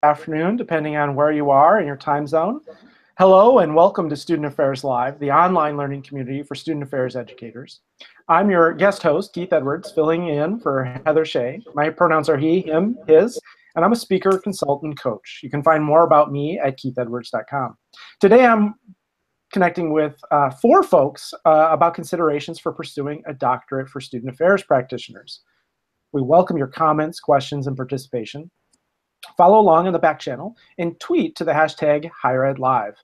afternoon, depending on where you are in your time zone. Hello and welcome to Student Affairs Live, the online learning community for student affairs educators. I'm your guest host, Keith Edwards, filling in for Heather Shea. My pronouns are he, him, his, and I'm a speaker, consultant, coach. You can find more about me at keithedwards.com. Today I'm connecting with four folks about considerations for pursuing a doctorate for student affairs practitioners. We welcome your comments, questions, and participation. Follow along in the back channel and tweet to the hashtag HigherEdLive.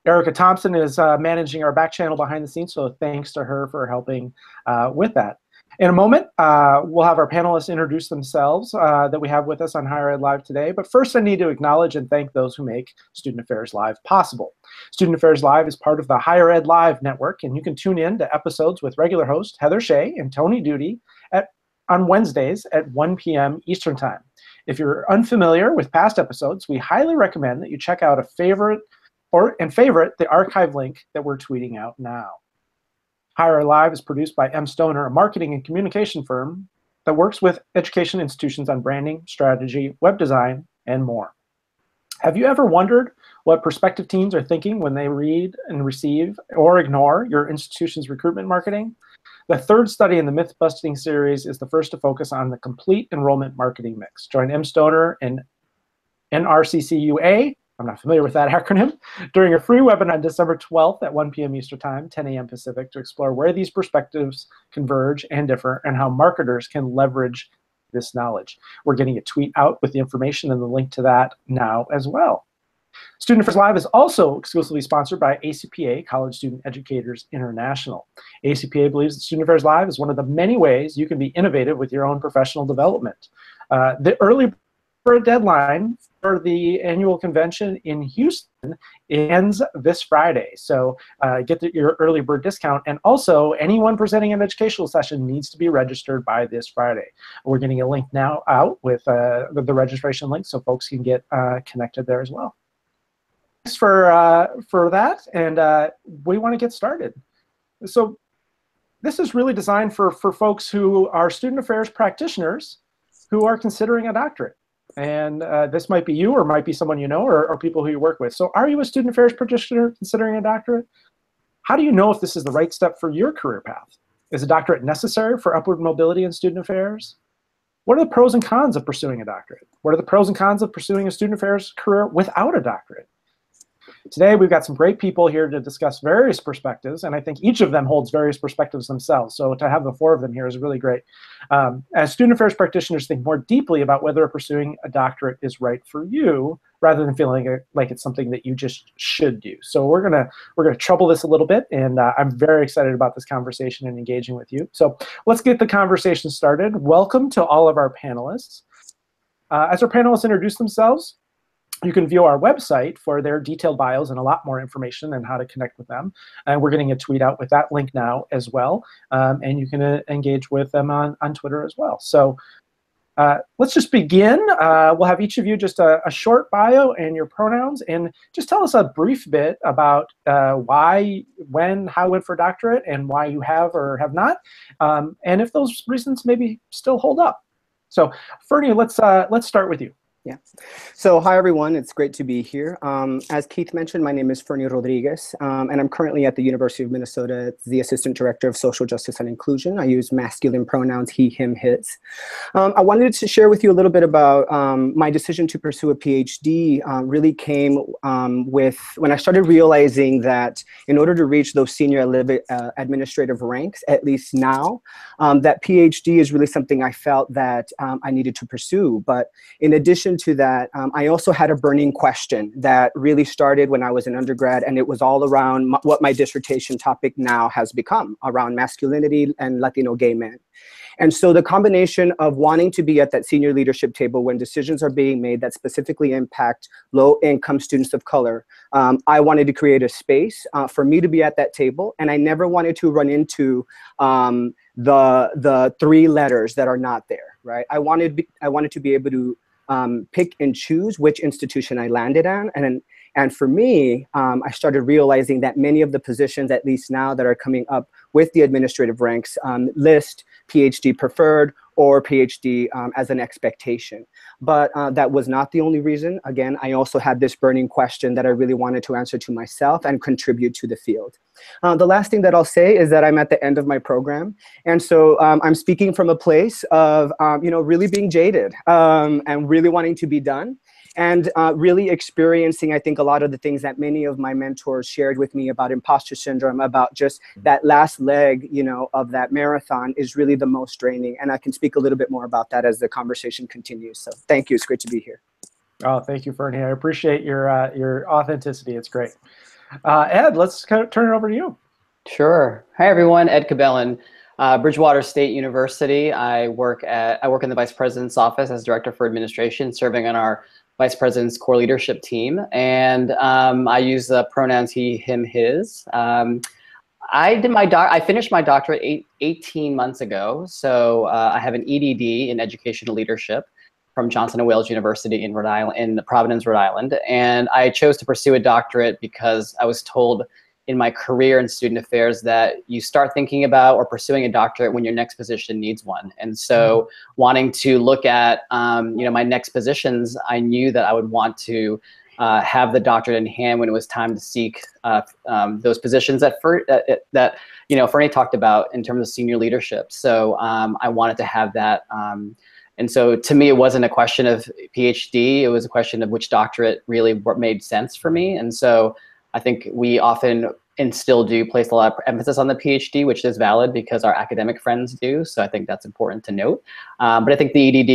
Erica Thompson is managing our back channel behind the scenes, so thanks to her for helping with that. In a moment, we'll have our panelists introduce themselves that we have with us on Higher Ed Live today. But first, I need to acknowledge and thank those who make Student Affairs Live possible. Student Affairs Live is part of the Higher Ed Live network, and you can tune in to episodes with regular host Heather Shea and Tony Duty on Wednesdays at 1 p.m. Eastern Time. If you're unfamiliar with past episodes, we highly recommend that you check out favorite the archive link that we're tweeting out now. Higher Ed Live is produced by M. Stoner, a marketing and communication firm that works with education institutions on branding, strategy, web design, and more. Have you ever wondered what prospective teens are thinking when they read and receive or ignore your institution's recruitment marketing? The third study in the myth-busting series is the first to focus on the complete enrollment marketing mix. Join M. Stoner and NRCCUA, I'm not familiar with that acronym, during a free webinar on December 12th at 1 p.m. Eastern Time, 10 a.m. Pacific, to explore where these perspectives converge and differ and how marketers can leverage this knowledge. We're getting a tweet out with the information and the link to that now as well. Student Affairs Live is also exclusively sponsored by ACPA, College Student Educators International. ACPA believes that Student Affairs Live is one of the many ways you can be innovative with your own professional development. The early bird deadline for the annual convention in Houston ends this Friday. So get your early bird discount. And also, anyone presenting an educational session needs to be registered by this Friday. We're getting a link now out with the registration link so folks can get connected there as well. Thanks for that, and we want to get started. So this is really designed for folks who are student affairs practitioners who are considering a doctorate. And this might be you or might be someone you know or people who you work with. So are you a student affairs practitioner considering a doctorate? How do you know if this is the right step for your career path? Is a doctorate necessary for upward mobility in student affairs? What are the pros and cons of pursuing a doctorate? What are the pros and cons of pursuing a student affairs career without a doctorate? Today, we've got some great people here to discuss various perspectives, and I think each of them holds various perspectives themselves. So to have the four of them here is really great. As student affairs practitioners think more deeply about whether pursuing a doctorate is right for you, rather than feeling like it's something that you just should do. So we're gonna trouble this a little bit, and I'm very excited about this conversation and engaging with you. So let's get the conversation started. Welcome to all of our panelists. As our panelists introduce themselves, you can view our website for their detailed bios and a lot more information and how to connect with them. And we're getting a tweet out with that link now as well. And you can engage with them on Twitter as well. So let's just begin. We'll have each of you just a short bio and your pronouns, and just tell us a brief bit about why, when, how, when for doctorate, and why you have or have not, and if those reasons maybe still hold up. So Fernie, let's start with you. Yeah. So hi, everyone. It's great to be here. As Keith mentioned, my name is Fernando Rodriguez, and I'm currently at the University of Minnesota, the Assistant Director of Social Justice and Inclusion. I use masculine pronouns, he, him, his. I wanted to share with you a little bit about my decision to pursue a PhD. Really came with when I started realizing that in order to reach those senior administrative ranks, at least now, that PhD is really something I felt that I needed to pursue. But in addition to that, I also had a burning question that really started when I was an undergrad, and it was all around what my dissertation topic now has become, around masculinity and Latino gay men. And so the combination of wanting to be at that senior leadership table when decisions are being made that specifically impact low-income students of color, I wanted to create a space for me to be at that table, and I never wanted to run into the three letters that are not there, right? I wanted to be able to pick and choose which institution I landed on. And for me, I started realizing that many of the positions, at least now, that are coming up with the administrative ranks list PhD preferred or PhD as an expectation. But that was not the only reason. Again, I also had this burning question that I really wanted to answer to myself and contribute to the field. The last thing that I'll say is that I'm at the end of my program. And so I'm speaking from a place of really being jaded and really wanting to be done. And really experiencing, I think, a lot of the things that many of my mentors shared with me about imposter syndrome, about just that last leg, of that marathon is really the most draining. And I can speak a little bit more about that as the conversation continues. So thank you. It's great to be here. Oh, thank you, Fernie. I appreciate your authenticity. It's great. Ed, let's turn it over to you. Sure. Hi, everyone. Ed Cabellon, Bridgewater State University. I work in the Vice President's office as Director for Administration, serving on our Vice President's core leadership team. And I use the pronouns he, him, his. I finished my doctorate 18 months ago. So I have an EDD in educational leadership from Johnson & Wales University in Rhode Island, in Providence, Rhode Island. And I chose to pursue a doctorate because I was told in my career in student affairs that you start thinking about or pursuing a doctorate when your next position needs one. And so wanting to look at my next positions, I knew that I would want to have the doctorate in hand when it was time to seek those positions that Fernie talked about in terms of senior leadership. So I wanted to have that. And so to me, it wasn't a question of PhD. It was a question of which doctorate really made sense for me. And so I think we often and still do place a lot of emphasis on the PhD, which is valid because our academic friends do. So I think that's important to note. But I think the EDD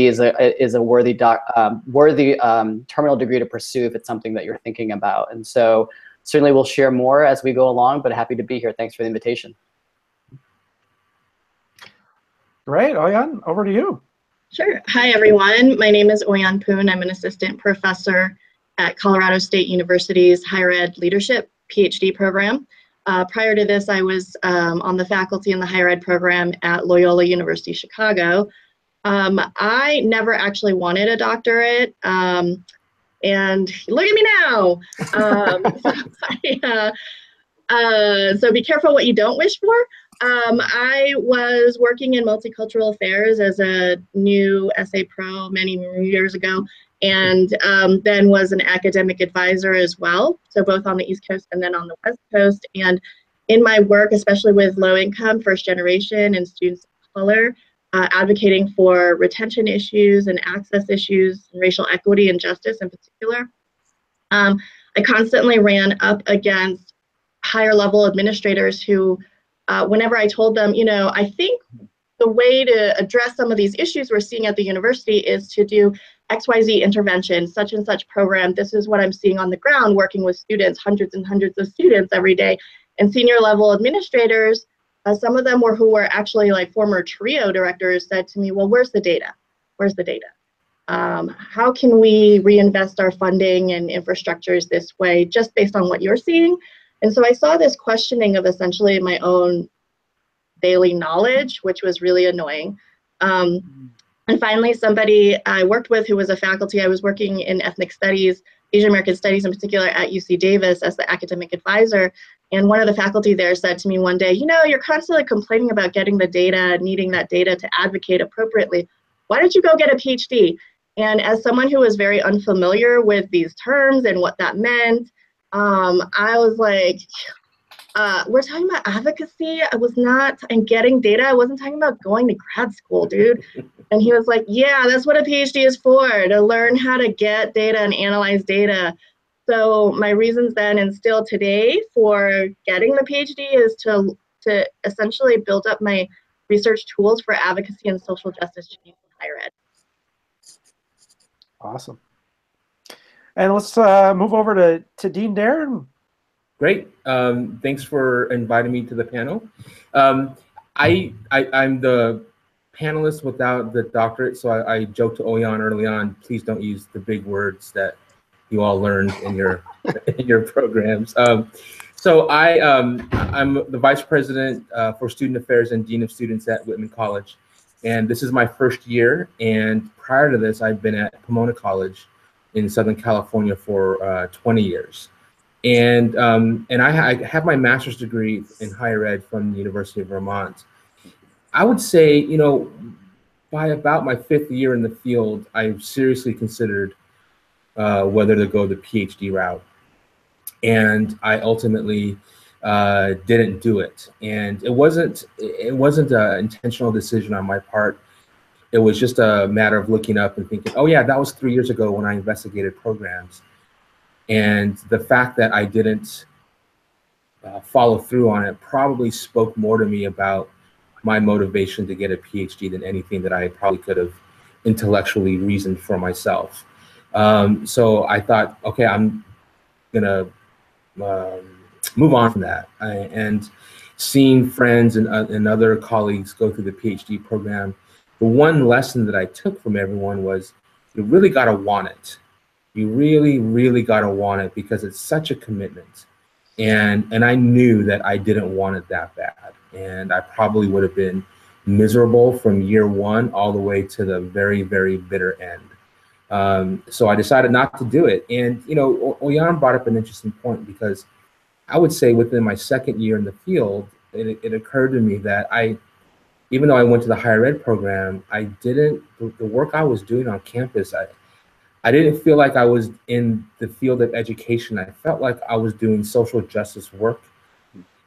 is a worthy terminal degree to pursue if it's something that you're thinking about. And so certainly we'll share more as we go along, but happy to be here. Thanks for the invitation. Great. OiYan, over to you. Sure. Hi, everyone. My name is OiYan Poon. I'm an assistant professor at Colorado State University's Higher Ed Leadership PhD program. Prior to this, I was on the faculty in the higher ed program at Loyola University Chicago. I never actually wanted a doctorate, and look at me now. So be careful what you don't wish for. I was working in multicultural affairs as a new SA Pro many years ago, and then was an academic advisor as well, so both on the East Coast and then on the West Coast. And in my work, especially with low income, first generation, and students of color, advocating for retention issues and access issues, and racial equity and justice in particular, I constantly ran up against higher level administrators who, whenever I told them, I think the way to address some of these issues we're seeing at the university is to do XYZ intervention, such and such program. This is what I'm seeing on the ground, working with students, hundreds and hundreds of students every day. And senior level administrators, some of them who were actually like former TRIO directors, said to me, well, where's the data? Where's the data? How can we reinvest our funding and infrastructures this way, just based on what you're seeing? And so I saw this questioning of essentially my own daily knowledge, which was really annoying. And finally, somebody I worked with who was a faculty, I was working in ethnic studies, Asian American studies in particular at UC Davis as the academic advisor. And one of the faculty there said to me one day, you're constantly complaining about getting the data, needing that data to advocate appropriately. Why don't you go get a PhD? And as someone who was very unfamiliar with these terms and what that meant, I was like, we're talking about advocacy. And getting data. I wasn't talking about going to grad school, dude. And he was like, yeah, that's what a PhD is for, to learn how to get data and analyze data. So my reasons then and still today for getting the PhD is to essentially build up my research tools for advocacy and social justice change in higher ed. Awesome. And let's move over to Dean Darren. Great. Thanks for inviting me to the panel. I'm the panelist without the doctorate, so I joked to OiYan early on, please don't use the big words that you all learned in your in your programs. So I'm the vice president for student affairs and dean of students at Whitman College, and this is my first year. And prior to this, I've been at Pomona College in Southern California for 20 years. And I have my master's degree in higher ed from the University of Vermont. I would say, by about my 5th year in the field, I seriously considered whether to go the PhD route. And I ultimately didn't do it. And it wasn't an intentional decision on my part. It was just a matter of looking up and thinking, oh yeah, that was 3 years ago when I investigated programs. And the fact that I didn't follow through on it probably spoke more to me about my motivation to get a PhD than anything that I probably could have intellectually reasoned for myself. So I thought, okay, I'm gonna move on from that. And seeing friends and other colleagues go through the PhD program, the one lesson that I took from everyone was you really gotta want it. You really, really gotta want it because it's such a commitment. And I knew that I didn't want it that bad. And I probably would have been miserable from year 1 all the way to the very, very bitter end. So I decided not to do it. And, you know, OiYan brought up an interesting point because I would say within my 2nd year in the field, it occurred to me that even though I went to the higher ed program, the work I was doing on campus, I didn't feel like I was in the field of education. I felt like I was doing social justice work,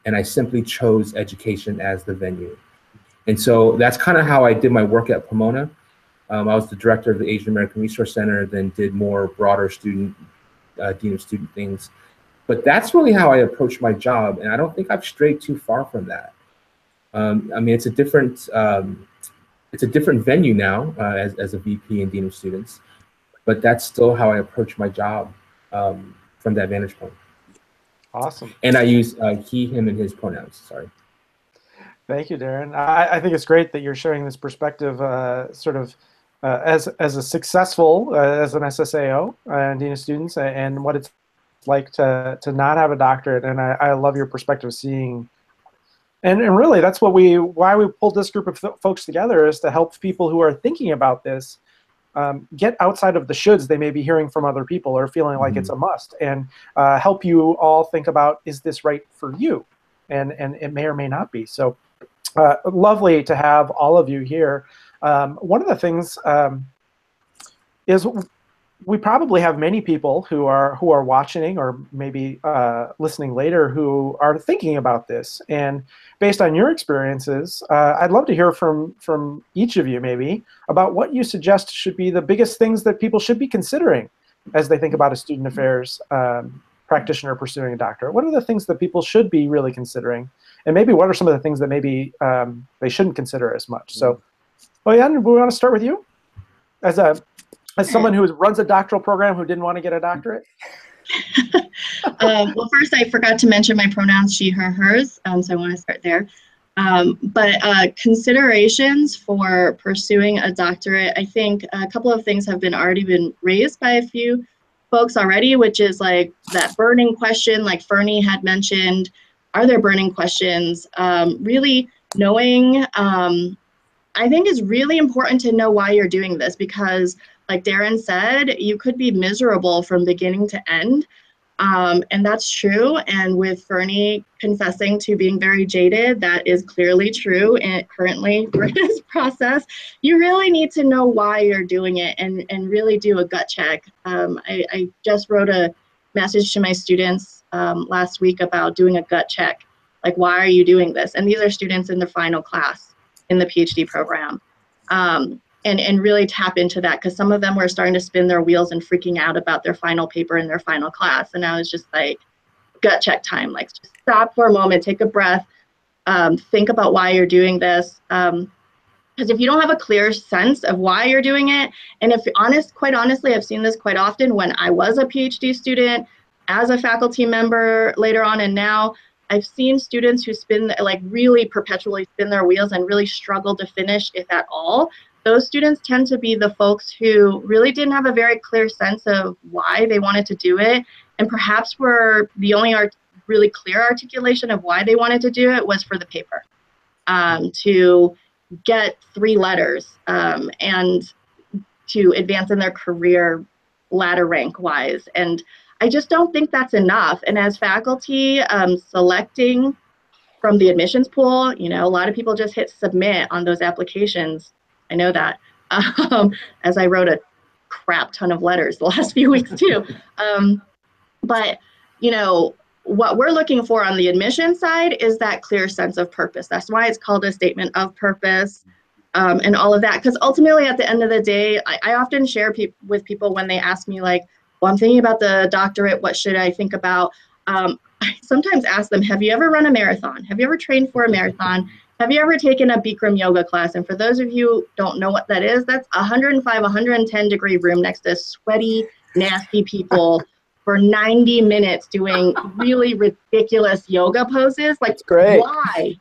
and I simply chose education as the venue. And so that's kind of how I did my work at Pomona. I was the director of the Asian American Resource Center, then did more broader dean of student things. But that's really how I approached my job, and I don't think I've strayed too far from that. I mean, it's a different venue now as a VP and dean of students. But that's still how I approach my job from that vantage point. Awesome. And I use he, him, and his pronouns. Sorry. Thank you, Darren. I think it's great that you're sharing this perspective sort of as a successful, as an SSAO and dean of students, and what it's like to not have a doctorate. And I love your perspective seeing, and really that's why we pulled this group of folks together, is to help people who are thinking about this get outside of the shoulds they may be hearing from other people or feeling like it's a must, and help you all think about, is this right for you? And it may or may not be. So lovely to have all of you here. One of the things is we probably have many people who are watching or maybe listening later who are thinking about this. And based on your experiences, I'd love to hear from each of you maybe about what you suggest should be the biggest things that people should be considering as they think about a student affairs practitioner pursuing a doctorate. What are the things that people should be really considering? And maybe what are some of the things that maybe they shouldn't consider as much? So, OiYan, we want to start with you as someone who runs a doctoral program who didn't want to get a doctorate. Well, first, I forgot to mention my pronouns, she, her, hers, so I want to start there. But considerations for pursuing a doctorate, I think a couple of things have already been raised by a few folks already, which is like that burning question, like Fernie had mentioned. Are there burning questions? Really knowing, I think it's really important to know why you're doing this, because like Darren said, you could be miserable from beginning to end. And that's true. And with Fernie confessing to being very jaded, that is clearly true. And currently through this process, you really need to know why you're doing it and really do a gut check. I just wrote a message to my students last week about doing a gut check. Like, why are you doing this? And these are students in the final class in the PhD program. And really tap into that, because some of them were starting to spin their wheels and freaking out about their final paper in their final class. And I was just like, gut check time, like just stop for a moment, take a breath, think about why you're doing this. Because if you don't have a clear sense of why you're doing it, and if quite honestly, I've seen this quite often when I was a PhD student, as a faculty member later on, and now I've seen students who really perpetually spin their wheels and really struggle to finish, if at all. Those students tend to be the folks who really didn't have a very clear sense of why they wanted to do it, and perhaps were the only really clear articulation of why they wanted to do it was for the paper, to get 3 letters and to advance in their career ladder rank wise. And I just don't think that's enough. And as faculty selecting from the admissions pool, a lot of people just hit submit on those applications. I know that, as I wrote a crap ton of letters the last few weeks too. But, you know, what we're looking for on the admission side is that clear sense of purpose. That's why it's called a statement of purpose, and all of that. Because ultimately, at the end of the day, I often share with people when they ask me, like, well, I'm thinking about the doctorate, what should I think about? I sometimes ask them, have you ever run a marathon? Have you ever trained for a marathon? Have you ever taken a Bikram yoga class? And for those of you who don't know what that is, that's 105, 110 degree room next to sweaty, nasty people for 90 minutes doing really ridiculous yoga poses. Like, great. Why?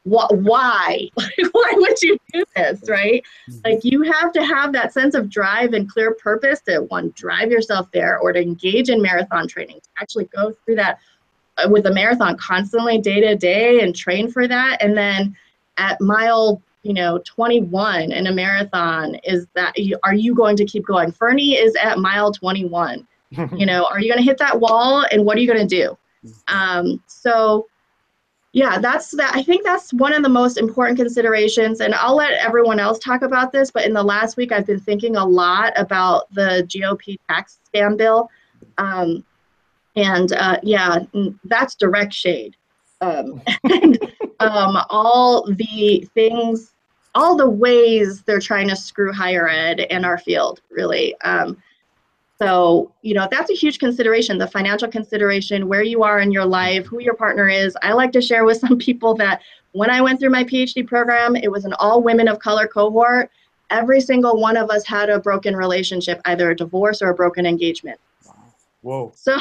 Why? Why would you do this, right? Like, you have to have that sense of drive and clear purpose to, one, drive yourself there, or to engage in marathon training, to actually go through that with a marathon constantly, day to day, and train for that. And then at mile, 21 in a marathon, are you going to keep going? Fernie is at mile 21. Are you going to hit that wall, and what are you going to do? So yeah, I think that's one of the most important considerations, and I'll let everyone else talk about this, but in the last week, I've been thinking a lot about the GOP tax scam bill. Yeah, that's direct shade. And all the things, all the ways they're trying to screw higher ed and our field, really. So, that's a huge consideration, the financial consideration, where you are in your life, who your partner is. I like to share with some people that when I went through my PhD program, it was an all women of color cohort. Every single one of us had a broken relationship, either a divorce or a broken engagement. Whoa. So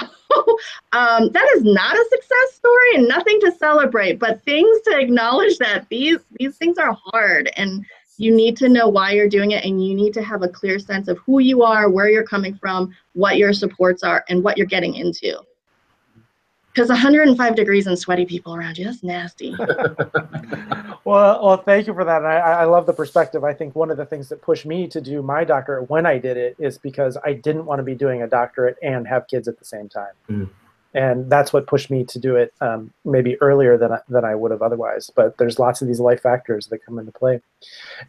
that is not a success story and nothing to celebrate, but things to acknowledge that these things are hard, and you need to know why you're doing it, and you need to have a clear sense of who you are, where you're coming from, what your supports are, and what you're getting into. Because 105 degrees and sweaty people around you, that's nasty. Well, thank you for that. And I love the perspective. I think one of the things that pushed me to do my doctorate when I did it is because I didn't want to be doing a doctorate and have kids at the same time. Mm. And that's what pushed me to do it maybe earlier than I would have otherwise. But there's lots of these life factors that come into play.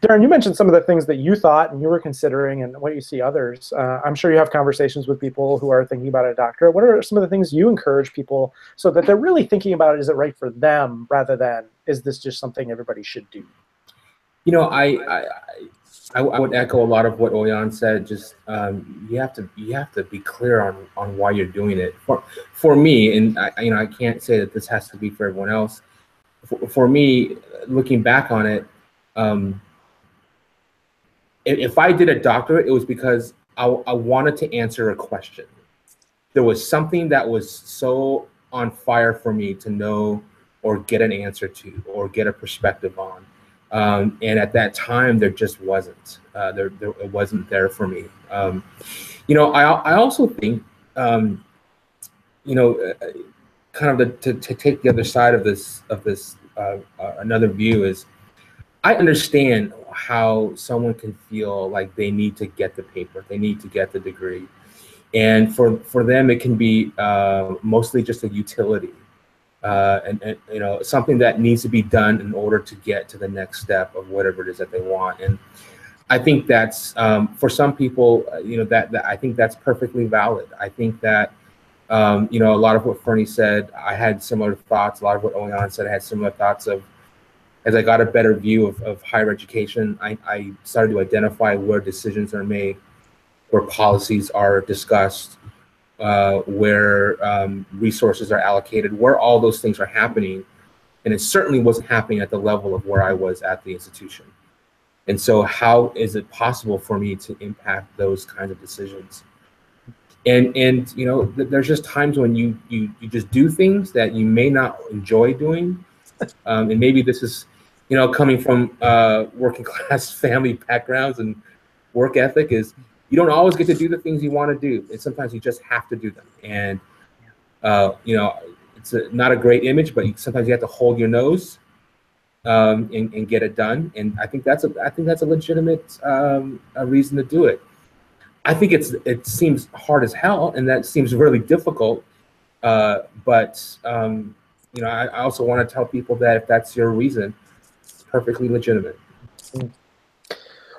Darren, you mentioned some of the things that you thought and you were considering and what you see others. I'm sure you have conversations with people who are thinking about a doctorate. What are some of the things you encourage people so that they're really thinking about, is it right for them, rather than, is this just something everybody should do? I would echo a lot of what OiYan said. Just you have to be clear on why you're doing it. For me, and I can't say that this has to be for everyone else. For me, looking back on it, if I did a doctorate, it was because I wanted to answer a question. There was something that was so on fire for me to know or get an answer to or get a perspective on. And at that time, there just wasn't. It wasn't there for me. I also think, kind of to take the other side of this, another view is, I understand how someone can feel like they need to get the paper, they need to get the degree, and for them it can be mostly just a utility. And something that needs to be done in order to get to the next step of whatever it is that they want. And I think that's for some people, that I think that's perfectly valid. I think that a lot of what Fernie said, I had similar thoughts. A lot of what OiYan said, I had similar thoughts of. As I got a better view of higher education, I started to identify where decisions are made, where policies are discussed, where resources are allocated, where all those things are happening. And it certainly wasn't happening at the level of where I was at the institution. And so how is it possible for me to impact those kinds of decisions? And there's just times when you just do things that you may not enjoy doing. And maybe this is, coming from working class family backgrounds and work ethic, is you don't always get to do the things you want to do, and sometimes you just have to do them. And it's not a great image, but sometimes you have to hold your nose and get it done. And I think that's a legitimate reason to do it. I think it seems hard as hell, and that seems really difficult. But I also want to tell people that if that's your reason, it's perfectly legitimate.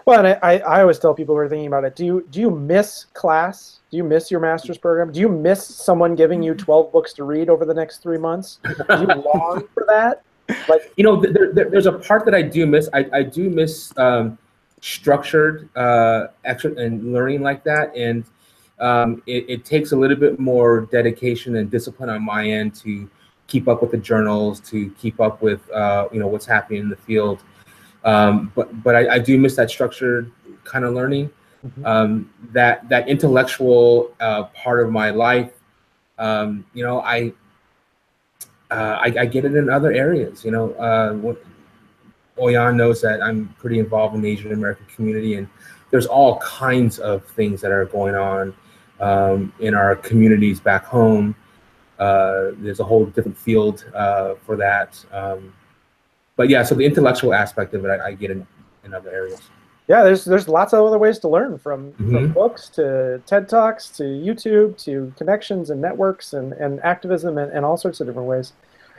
Well, and I always tell people who are thinking about it, do you miss class? Do you miss your master's program? Do you miss someone giving you 12 books to read over the next 3 months? Do you long for that? Like, You know, there's a part that I do miss. I do miss structured action and learning like that, and it takes a little bit more dedication and discipline on my end to keep up with the journals, to keep up with you know, what's happening in the field. But I do miss that structured kind of learning. That intellectual part of my life. You know, I get it in other areas. You know, OiYan knows that I'm pretty involved in the Asian American community, and there's all kinds of things that are going on in our communities back home. There's a whole different field for that. But yeah, so the intellectual aspect of it, I get in other areas. yeah, there's lots of other ways to learn, from books to TED Talks to YouTube to connections and networks and activism and all sorts of different ways.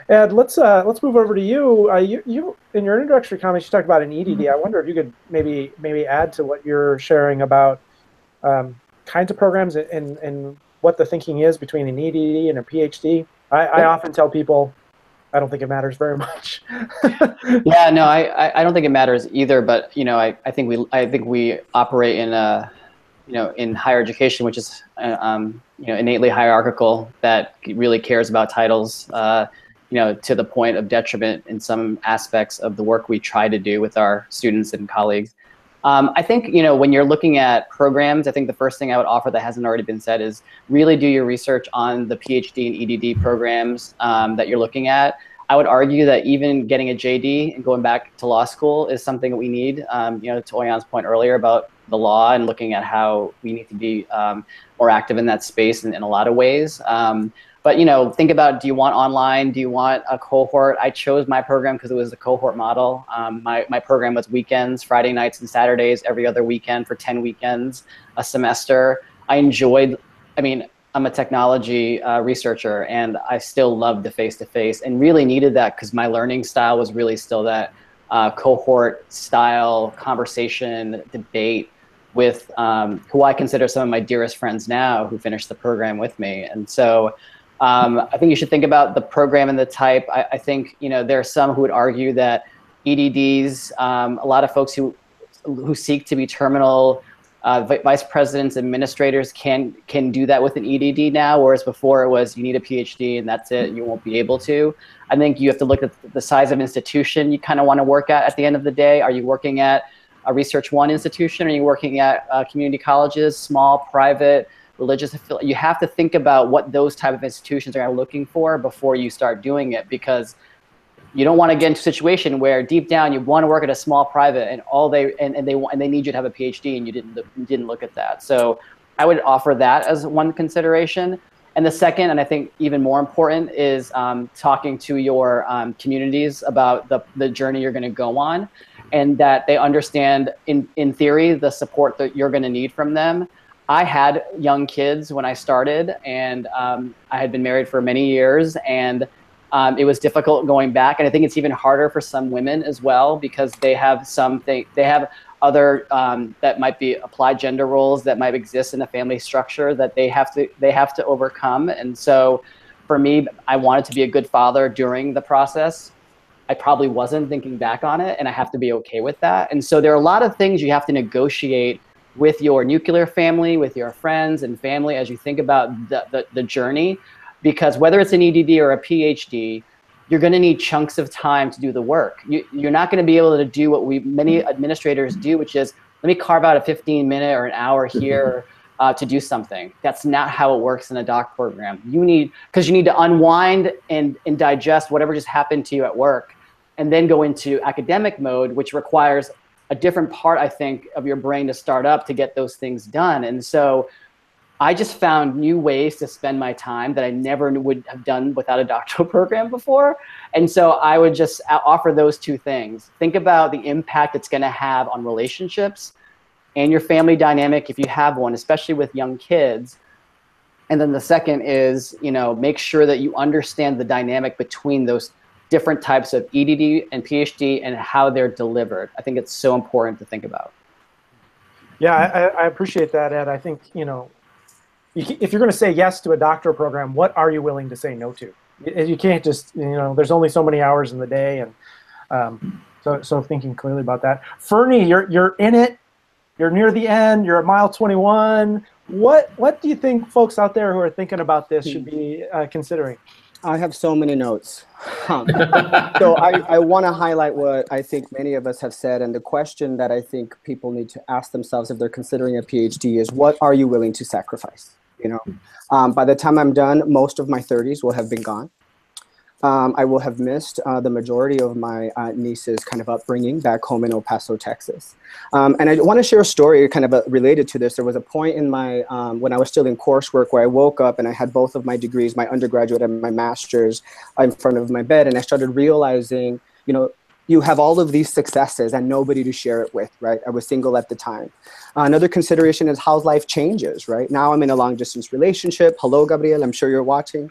And let's move over to you. You in your introductory comments, you talked about an EDD. I wonder if you could maybe add to what you're sharing about kinds of programs and what the thinking is between an EDD and a PhD. I often tell people I don't think it matters very much. Yeah, no, I don't think it matters either. But you know, I think we operate in a, you know, in higher education, which is you know, innately hierarchical, that really cares about titles. You know, to the point of detriment in some aspects of the work we try to do with our students and colleagues. I think, you know, when you're looking at programs, I think the first thing I would offer that hasn't already been said is really do your research on the PhD and EDD programs that you're looking at. I would argue that even getting a JD and going back to law school is something that we need. You know, to OiYan's point earlier about the law and looking at how we need to be more active in that space in a lot of ways. But, you know, think about, do you want online? Do you want a cohort? I chose my program because it was a cohort model. My program was weekends, Friday nights and Saturdays, every other weekend for 10 weekends a semester. I enjoyed, I mean, I'm a technology researcher, and I still loved the face-to-face and really needed that because my learning style was really still that cohort style conversation, debate with who I consider some of my dearest friends now who finished the program with me. And so I think you should think about the program and the type. I think, you know, there are some who would argue that EDDs, a lot of folks who seek to be terminal vice presidents, administrators can do that with an EDD now, whereas before it was you need a PhD and that's it, you won't be able to. I think you have to look at the size of institution you kind of want to work at the end of the day. Are you working at a Research One institution? Are you working at community colleges, small, private, religious? You have to think about what those type of institutions are looking for before you start doing it, because you don't want to get into a situation where deep down you want to work at a small private and they need you to have a PhD and you didn't look at that. So I would offer that as one consideration. And the second, and I think even more important, is talking to your communities about the journey you're going to go on, and that they understand in theory the support that you're going to need from them. I had young kids when I started, and I had been married for many years, and it was difficult going back. And I think it's even harder for some women as well, because they have other that might be applied gender roles that might exist in the family structure that they have to overcome. And so for me, I wanted to be a good father during the process. I probably wasn't, thinking back on it, and I have to be okay with that. And so there are a lot of things you have to negotiate with your nuclear family, with your friends and family as you think about the journey. Because whether it's an EDD or a PhD, you're going to need chunks of time to do the work. You're not going to be able to do what many administrators do, which is, let me carve out a 15-minute or an hour here to do something. That's not how it works in a doc program. Because you need to unwind and digest whatever just happened to you at work, and then go into academic mode, which requires a different part, I think, of your brain to start up to get those things done. And so I just found new ways to spend my time that I never would have done without a doctoral program before. And so I would just offer those two things. Think about the impact it's going to have on relationships and your family dynamic if you have one, especially with young kids. And then the second is, you know, make sure that you understand the dynamic between those different types of EDD and PhD and how they're delivered. I think it's so important to think about. Yeah, I appreciate that, Ed. I think, if you're going to say yes to a doctorate program, what are you willing to say no to? You can't just, there's only so many hours in the day, and so thinking clearly about that. Fernie, you're in it. You're near the end. You're at mile 21. What do you think folks out there who are thinking about this should be considering? I have so many notes. So I want to highlight what I think many of us have said, and the question that I think people need to ask themselves if they're considering a PhD is, what are you willing to sacrifice? By the time I'm done, most of my 30s will have been gone. I will have missed the majority of my niece's kind of upbringing back home in El Paso, Texas. And I want to share a story kind of related to this. There was a point in my, when I was still in coursework, where I woke up and I had both of my degrees, my undergraduate and my master's, in front of my bed. And I started realizing, you have all of these successes and nobody to share it with, right? I was single at the time. Another consideration is how life changes, right? Now I'm in a long distance relationship. Hello, Gabriel, I'm sure you're watching.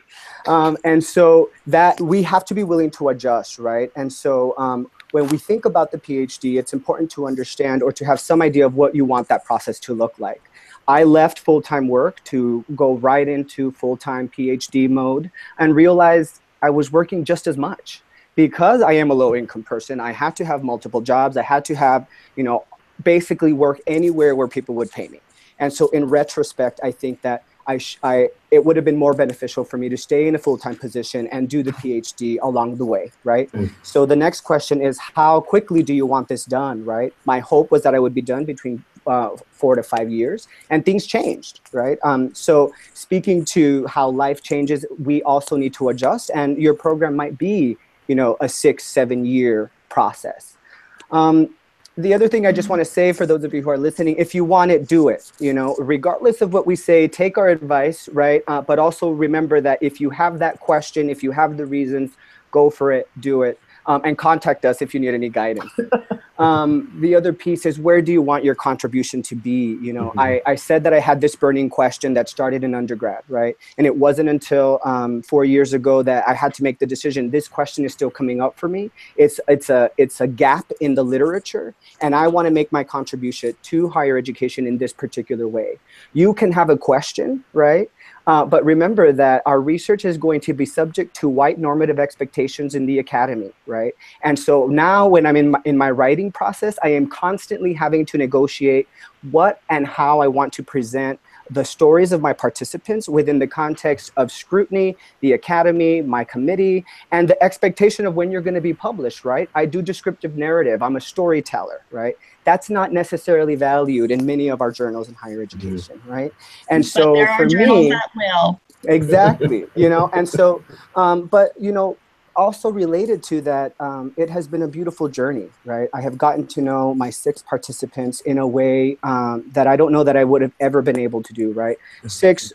And so that we have to be willing to adjust, right? And so when we think about the PhD, it's important to understand or to have some idea of what you want that process to look like. I left full-time work to go right into full-time PhD mode and realized I was working just as much. Because I am a low-income person, I had to have multiple jobs. I had to have, basically work anywhere where people would pay me. And so in retrospect, I think that it would have been more beneficial for me to stay in a full-time position and do the PhD along the way, right? So the next question is, how quickly do you want this done, right? My hope was that I would be done between 4 to 5 years, and things changed, right? So speaking to how life changes, we also need to adjust, and your program might be a 6-7 year process. The other thing I just want to say for those of you who are listening, if you want it, do it. Regardless of what we say, take our advice, right? But also remember that if you have that question, if you have the reasons, go for it, do it. And contact us if you need any guidance. The other piece is, where do you want your contribution to be? I said that I had this burning question that started in undergrad, right? And it wasn't until 4 years ago that I had to make the decision. This question is still coming up for me. It's a gap in the literature, and I want to make my contribution to higher education in this particular way. You can have a question, right? But remember that our research is going to be subject to white normative expectations in the academy, right? And so now when I'm in my writing process, I am constantly having to negotiate what and how I want to present the stories of my participants within the context of scrutiny, the academy, my committee, and the expectation of when you're going to be published, right? I do descriptive narrative. I'm a storyteller, right? That's not necessarily valued in many of our journals in higher education, right? And but so there are for journals me, that will. exactly, and so, but also related to that, it has been a beautiful journey, right? I have gotten to know my 6 participants in a way that I don't know that I would have ever been able to do, right? 6,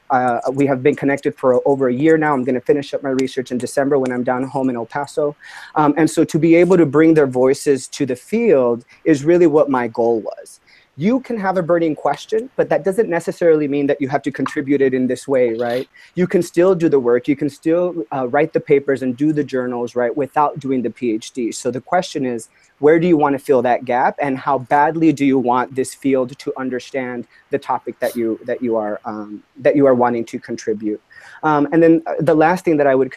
we have been connected for over a year now. I'm going to finish up my research in December when I'm down home in El Paso. And so to be able to bring their voices to the field is really what my goal was. You can have a burning question, but that doesn't necessarily mean that you have to contribute it in this way, right? You can still do the work. You can still write the papers and do the journals, right, without doing the PhD. So the question is, where do you want to fill that gap, and how badly do you want this field to understand the topic that you are wanting to contribute? And then the last thing that I would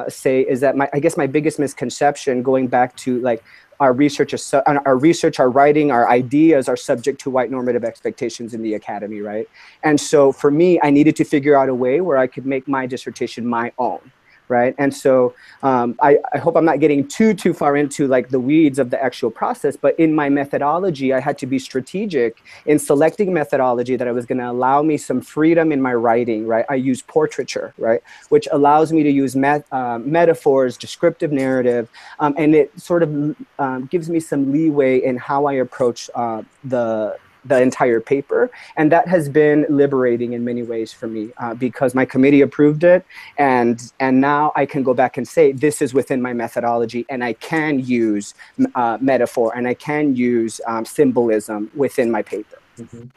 say is that I guess my biggest misconception, going back to our research, our writing, our ideas are subject to white normative expectations in the academy, right? And so for me, I needed to figure out a way where I could make my dissertation my own, right? And so I hope I'm not getting too far into the weeds of the actual process, but in my methodology, I had to be strategic in selecting methodology that was going to allow me some freedom in my writing, right? I use portraiture, right? Which allows me to use metaphors, descriptive narrative, and it sort of gives me some leeway in how I approach the entire paper. And that has been liberating in many ways for me because my committee approved it. And now I can go back and say, this is within my methodology, and I can use metaphor, and I can use symbolism within my paper. Mm-hmm.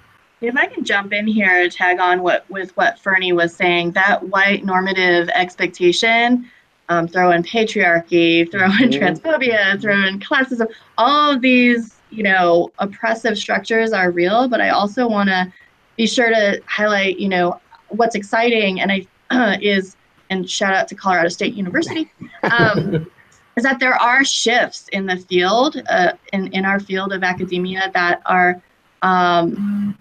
If I can jump in here, tag on with what Fernie was saying, that white normative expectation, throw in patriarchy, throw in transphobia, throw in classism, all of these you know, oppressive structures are real, but I also want to be sure to highlight, you know, what's exciting, and and shout out to Colorado State University, is that there are shifts in the field, in our field of academia, that are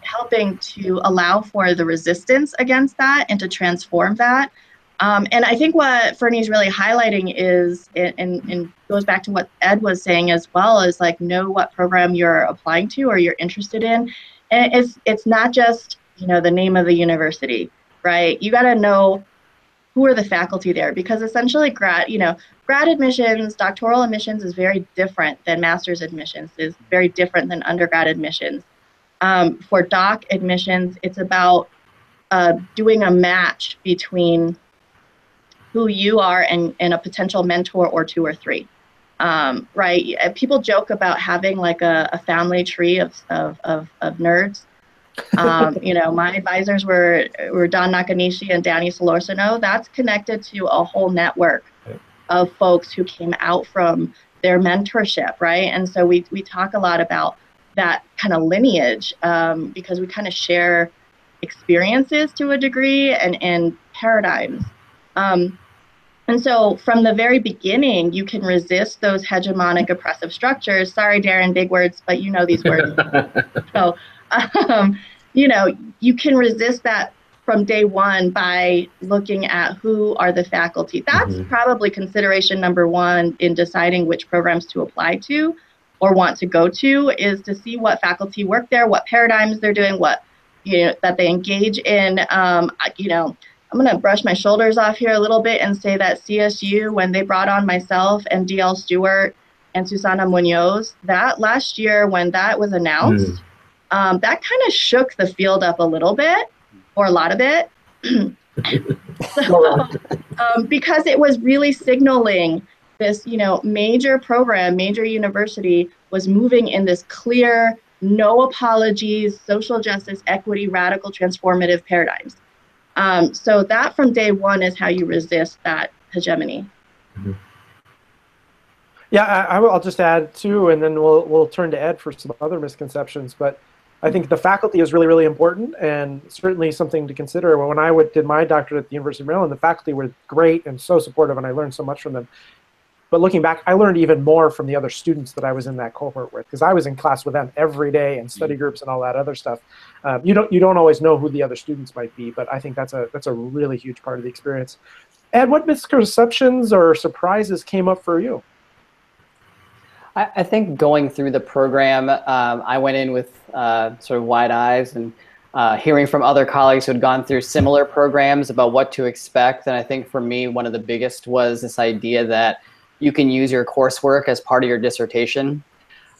helping to allow for the resistance against that and to transform that. And I think what Fernie's really highlighting is, and goes back to what Ed was saying as well, is like, know what program you're applying to or you're interested in. And it's not just, you know, the name of the university, right? You got to know who are the faculty there, because essentially grad admissions, doctoral admissions is very different than master's admissions, is very different than undergrad admissions. For doc admissions, it's about doing a match between who you are and a potential mentor or two or three, right? People joke about having like a family tree of nerds. You know, my advisors were Don Nakanishi and Danny Solorzano. That's connected to a whole network of folks who came out from their mentorship, right? And so we talk a lot about that kind of lineage, because we kind of share experiences to a degree and paradigms. And so from the very beginning, you can resist those hegemonic oppressive structures. Sorry, Darren, big words, but you know these words. So, you know, you can resist that from day one by looking at who are the faculty. That's probably consideration number one in deciding which programs to apply to or want to go to, is to see what faculty work there, what paradigms they're doing, what, you know, that they engage in. You know, I'm going to brush my shoulders off here a little bit and say that CSU, when they brought on myself and DL Stewart and Susana Munoz, that last year when that was announced, that kind of shook the field up a little bit, or a lot of it. So, because it was really signaling this, you know, major program, major university was moving in this clear, no apologies, social justice, equity, radical, transformative paradigms. So that from day one is how you resist that hegemony. Yeah, I'll just add too, and then we'll turn to Ed for some other misconceptions. But I think the faculty is really, really important, and certainly something to consider. When I did my doctorate at the University of Maryland, the faculty were great and so supportive, and I learned so much from them. But looking back, I learned even more from the other students that I was in that cohort with, because I was in class with them every day and study groups and all that other stuff. You don't always know who the other students might be, but I think that's a really huge part of the experience. Ed, what misconceptions or surprises came up for you? I think going through the program, I went in with sort of wide eyes and hearing from other colleagues who had gone through similar programs about what to expect. And I think for me, one of the biggest was this idea that you can use your coursework as part of your dissertation.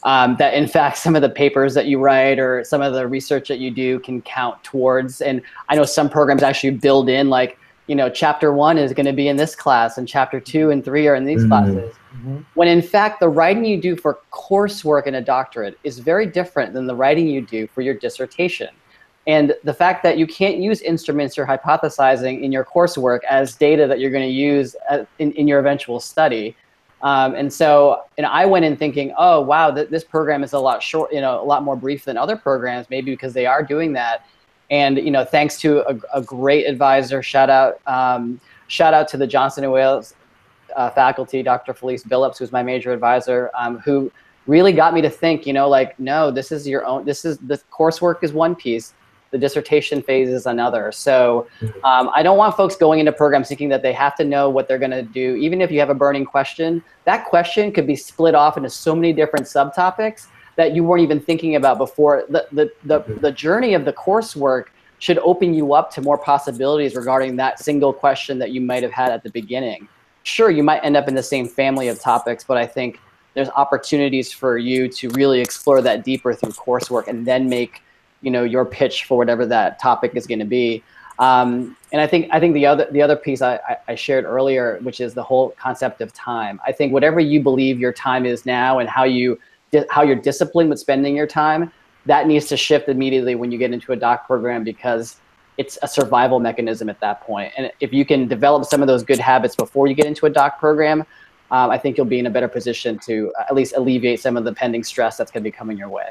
That in fact, some of the papers that you write or some of the research that you do can count towards. And I know some programs actually build in, like, you know, chapter 1 is going to be in this class and chapter 2 and 3 are in these classes. When in fact, the writing you do for coursework in a doctorate is very different than the writing you do for your dissertation. And the fact that you can't use instruments you're hypothesizing in your coursework as data that you're going to use in your eventual study. And so, I went in thinking, oh, wow, this program is a lot short, you know, a lot more brief than other programs, maybe because they are doing that. And, you know, thanks to a great advisor, shout out to the Johnson & Wales faculty, Dr. Felice Billups, who's my major advisor, who really got me to think, you know, like, no, this is your own, the coursework is one piece, the dissertation phase is another. So I don't want folks going into programs thinking that they have to know what they're going to do. Even if you have a burning question, that question could be split off into so many different subtopics that you weren't even thinking about before. The journey of the coursework should open you up to more possibilities regarding that single question that you might have had at the beginning. Sure, you might end up in the same family of topics, but I think there's opportunities for you to really explore that deeper through coursework and then make, you know, your pitch for whatever that topic is going to be. And I think the other piece I shared earlier, which is the whole concept of time. I think whatever you believe your time is now and how you're disciplined with spending your time, that needs to shift immediately when you get into a doc program, because it's a survival mechanism at that point. And if you can develop some of those good habits before you get into a doc program, I think you'll be in a better position to at least alleviate some of the pending stress that's going to be coming your way.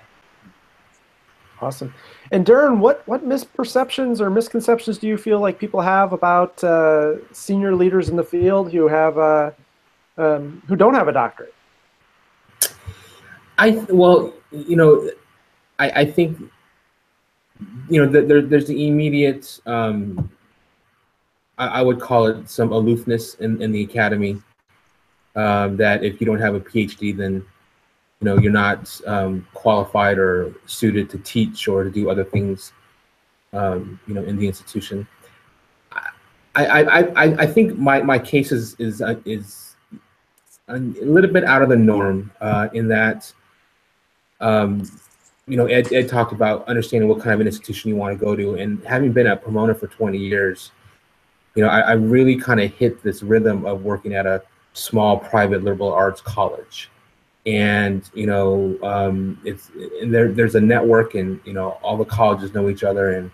Awesome. And Darren, what misperceptions or misconceptions do you feel like people have about senior leaders in the field who have who don't have a doctorate? Well, you know, I think, you know, there's the immediate, I would call it some aloofness in the academy, that if you don't have a PhD, then, you know, you're not qualified or suited to teach or to do other things, you know, in the institution. I think my case is a little bit out of the norm, in that, you know, Ed talked about understanding what kind of an institution you want to go to, and having been at Pomona for 20 years, you know, I really kind of hit this rhythm of working at a small private liberal arts college. And, you know, there's a network, and, you know, all the colleges know each other.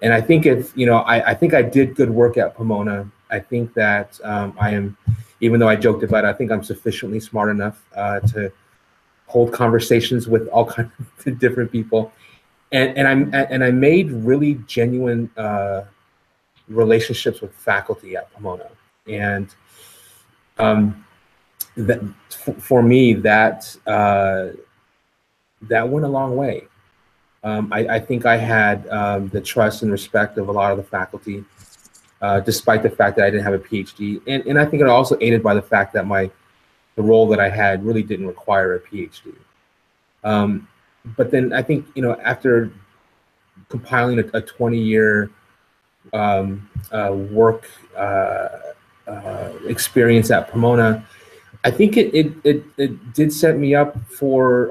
And I think you know, I think I did good work at Pomona. I think that I am, even though I joked about it, I think I'm sufficiently smart enough to hold conversations with all kinds of different people. And I made really genuine relationships with faculty at Pomona. And that for me, that went a long way. I think I had the trust and respect of a lot of the faculty, despite the fact that I didn't have a PhD. And I think it also aided by the fact that the role that I had really didn't require a PhD. But then I think, you know, after compiling a 20-year work experience at Pomona, I think it did set me up for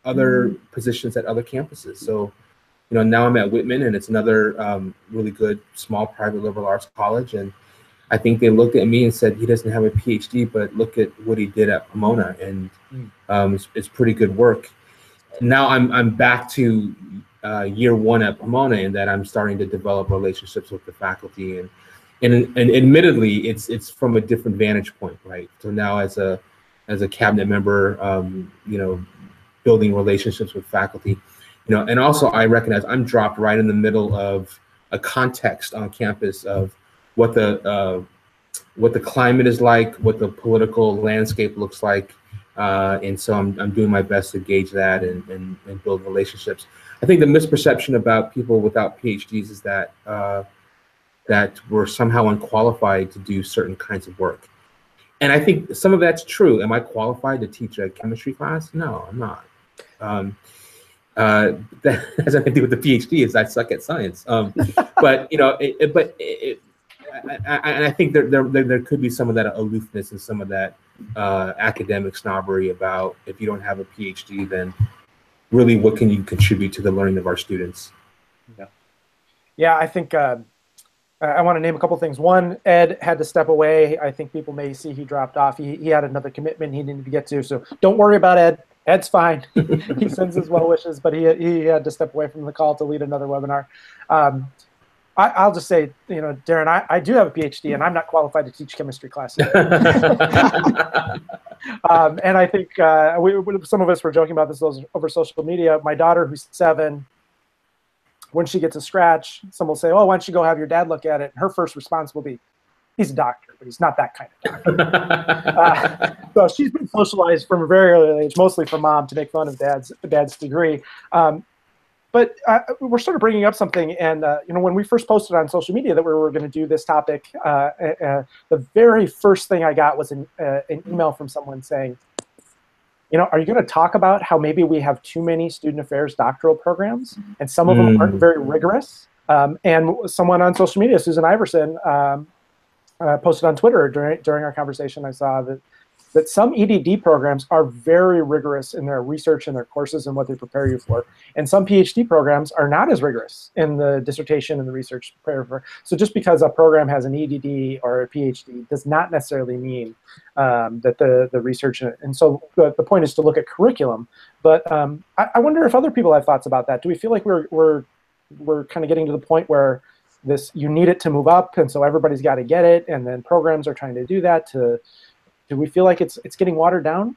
other positions at other campuses. So, you know, now I'm at Whitman, and it's another really good small private liberal arts college. And I think they looked at me and said, he doesn't have a PhD, but look at what he did at Pomona, and it's pretty good work. Now I'm back to year one at Pomona, in that I'm starting to develop relationships with the faculty, and admittedly, it's from a different vantage point, right? So now as a cabinet member, you know, building relationships with faculty, you know, and also I recognize I'm dropped right in the middle of a context on campus of what the climate is like, what the political landscape looks like, and so I'm doing my best to gauge that and build relationships. I think the misperception about people without PhDs is that that we're somehow unqualified to do certain kinds of work, and I think some of that's true. Am I qualified to teach a chemistry class? No, I'm not. That has nothing to do with the PhD, is I suck at science. But you know, I think there could be some of that aloofness and some of that academic snobbery about, if you don't have a PhD, then really what can you contribute to the learning of our students? Yeah, I think I want to name a couple things. One, Ed had to step away. I think people may see he dropped off. He had another commitment he needed to get to, so don't worry about Ed. Ed's fine. He sends his well wishes, but he had to step away from the call to lead another webinar. I'll just say, you know, Darren, I do have a PhD, and I'm not qualified to teach chemistry classes. And I think some of us were joking about this over social media. My daughter, who's 7, when she gets a scratch, someone will say, "Oh, why don't you go have your dad look at it?" And her first response will be, "He's a doctor, but he's not that kind of doctor." So she's been socialized from a very early age, mostly from mom, to make fun of dad's degree. But we're sort of bringing up something, and you know, when we first posted on social media that we were going to do this topic, the very first thing I got was an email from someone saying, you know, are you going to talk about how maybe we have too many student affairs doctoral programs, and some of them aren't very rigorous? And someone on social media, Susan Iverson, posted on Twitter during our conversation. I saw that some EDD programs are very rigorous in their research and their courses and what they prepare you for. And some PhD programs are not as rigorous in the dissertation and the research to prepare for. So just because a program has an EDD or a PhD does not necessarily mean that the research, and so the point is to look at curriculum. But I wonder if other people have thoughts about that. Do we feel like we're kind of getting to the point where you need it to move up, and so everybody's got to get it, and then programs are trying to do that to Do we feel like it's getting watered down?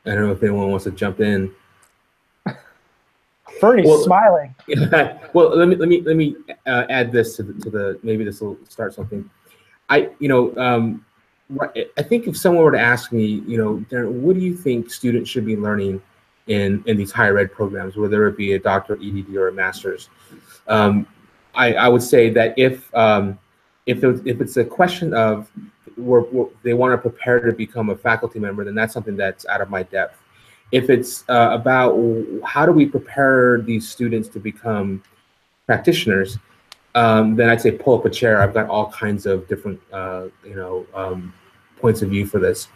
I don't know if anyone wants to jump in. Fernie's smiling. Well, let me add this to the maybe this will start something. I think if someone were to ask me, Darren, what do you think students should be learning in these higher ed programs, whether it be a doctorate, EDD, or a master's, I would say that if it's a question of they want to prepare to become a faculty member, then that's something that's out of my depth. If it's about how do we prepare these students to become practitioners, then I'd say pull up a chair. I've got all kinds of different points of view for this.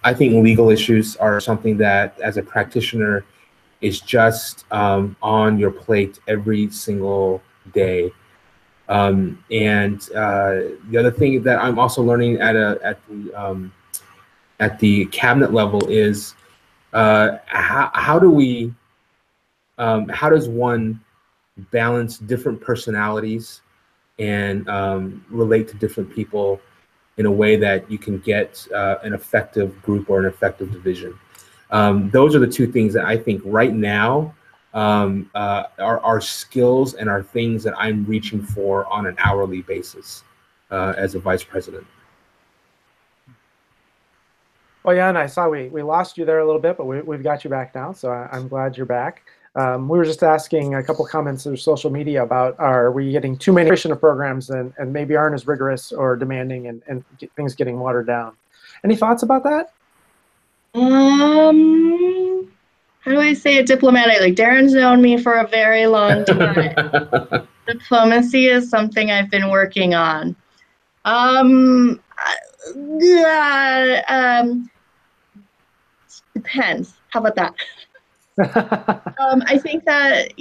I think legal issues are something that, as a practitioner, is just on your plate every single day. And the other thing that I'm also learning at the cabinet level is how does one balance different personalities and relate to different people in a way that you can get an effective group or an effective division. Those are the two things that I think right now are skills and are things that I'm reaching for on an hourly basis as a vice president. Well, yeah, and I saw we lost you there a little bit, but we've got you back now, so I'm glad you're back. We were just asking a couple comments through social media about, are we getting too many of programs and maybe aren't as rigorous or demanding and things getting watered down? Any thoughts about that? How do I say it diplomatically? Darren's known me for a very long time. Diplomacy is something I've been working on. Depends. How about that? I think that,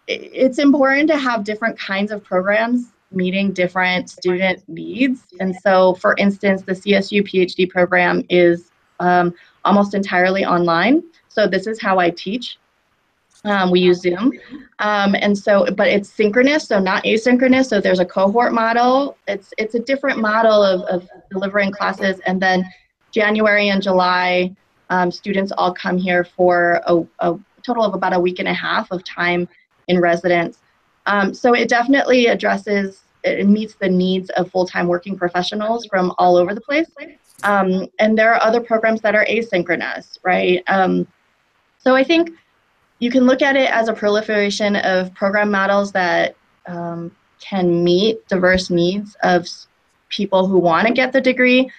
it's important to have different kinds of programs meeting different student needs. And so, for instance, the CSU PhD program is almost entirely online. So this is how I teach. We use Zoom. And so, but it's synchronous, so not asynchronous. So there's a cohort model. It's a different model of delivering classes. And then January and July, students all come here for a total of about a week and a half of time in residence. So it definitely addresses, it meets the needs of full-time working professionals from all over the place. And there are other programs that are asynchronous, right? So I think you can look at it as a proliferation of program models that can meet diverse needs of people who want to get the degree.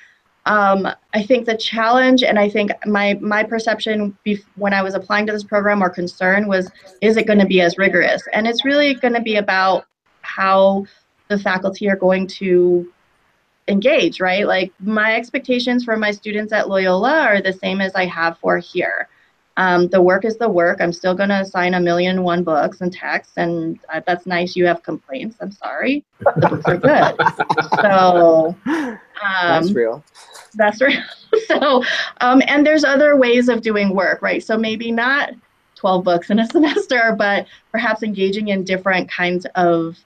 I think the challenge, and I think my perception when I was applying to this program or concern was, is it going to be as rigorous? And it's really going to be about how the faculty are going to engage, right? Like, my expectations for my students at Loyola are the same as I have for here. The work is the work. I'm still going to assign 1,000,001 books and texts, and that's nice. You have complaints. I'm sorry. The books are good. So that's real. That's real. So, and there's other ways of doing work, right? So maybe not 12 books in a semester, but perhaps engaging in different kinds of